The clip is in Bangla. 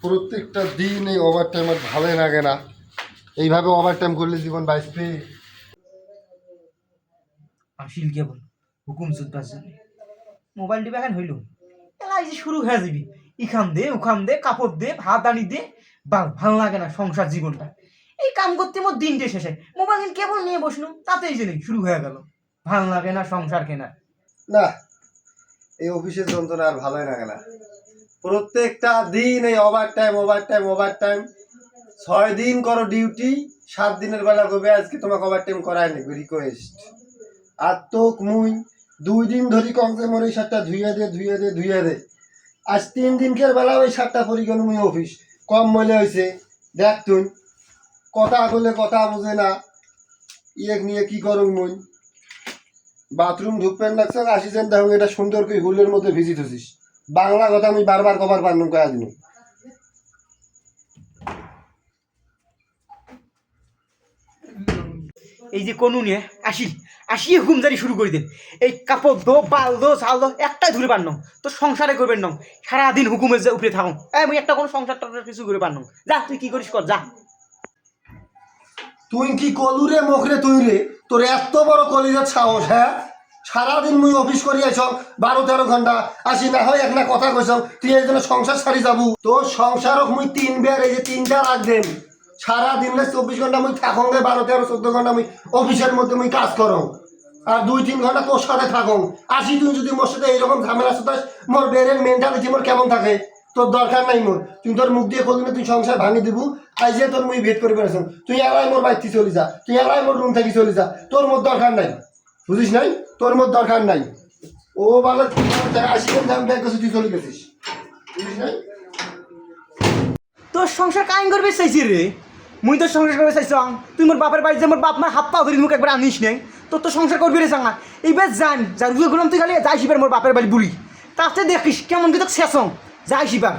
প্রত্যেকটা দিন এই ওভার টাইম আর ভালোই লাগে না। এইভাবে ওভার টাইম করলে জীবন বাঁচবে? আসিল কেবল হুকুম চুদবার জন্য মোবাইল টিপে এখন হইল এলা এই যে শুরু হয়ে যাবি ইখাম দে উখাম দে কাপড় দে ভাত আনি দে ভালো লাগে না সংসার জীবনটা। এই কাম করতে মোর দিনটা শেষে মোবাইল কেবল নিয়ে বসলো তাতে এই যে নেই শুরু হয়ে গেল ভালো লাগে না সংসার কেনা। না, এই অফিসের যন্ত্রণা আর ভালোই লাগে না। প্রত্যেকটা দিন এই over time over time over time. 6 দিন করো ডিউটি, 7 দিনের বেলা কবে আজকে তোমাকে ওভার টাইম করাই নি রিকোয়েস্ট। আর তোক মুই 2 দিন ধরি কমসে মরে শার্টটা ধুয়ে দে। আজ 3 দিনকের বেলা ওই শার্টটা পরি গেল মুই অফিস। কম মলে হয়েছে দেখ তুই, কথা বললে কথা বোঝে না। ইয়েক নিয়ে কি করুন মুই? বাথরুম ঢুকবেন লাগছে আসিছেন দেখুন এটা সুন্দর করে হুলের মধ্যে ভিজিট হচ্ছিস। বাংলা কথা আমি বারবার কবার পারলাম কয়া দিন। এই যে কোন নিয়ে আসিয়ে হুমজারি শুরু করে দেন এই কাপড় দো বাল দো চাল দো একটাই ধরে পারন তো সংসারে করবেন না সারাদিন হুকুমের যে উপরে থাকুন আমি একটা কোনো সংসার টংসার কিছু করে পারন যা তুই কি করিস কর যা। তুই কি কলুরে মুখরে তুই রে, তোর এত বড় কলিজার সাহস? হ্যাঁ, সারাদিন মুই অফিস করি আইছ 12-13 ঘন্টা, আসি না হয় একটা কথা কইছ তুই এই জন্য সংসার সারি যাবো। তোর সংসারক মুই 3 বার এই যে 3টা রাখ দেন। সারাদিন 24 ঘন্টা মুই থাকুন 12-13-14 ঘন্টা মুই অফিসের মধ্যে মুই কাজ করো আর 2-3 ঘন্টা তোর সাথে থাকুন। আসি তুই যদি মোর সাথে এইরকম ঝামেলা সাথে মোর বেরের মেন্টালিটি মোর কেমন থাকে? তোর দরকার নাই মোর, তুই তোর মুখ দিয়ে বলবি না তুই সংসার ভাঙি দিব। আইজে তোর মুই ভেদ করে বেড়াছ, তুই এলাই মোর বাড়িতে চলে যা, তুই এলাই মোর রুম থেকে চলে যা, তোর মোর দরকার নাই। বুঝিস নাই? তোর মোর দরকার নাই। ও বলে আসিবেন ব্যাগ তুই চলে গেছিস, বুঝিস নাই? তোর সংসার কাহিন করবে চাইছি রে, মুই তোর সংসার করবে চাইছিলাম। তুই মোর বাপের বাড়ি যে মোর বাপ মা হাত পা ধরি মুখ একবার আনিস নাই, তোর তো সংসার করবি রে চাঙ্গা। এইবার জান যার রুয়ে গেলাম তুই খালি যাইস এবার মোর বাপের বাড়ি বুড়ি, তাতে দেখিস কেমন কি তোকে শেষ যাইস এবার।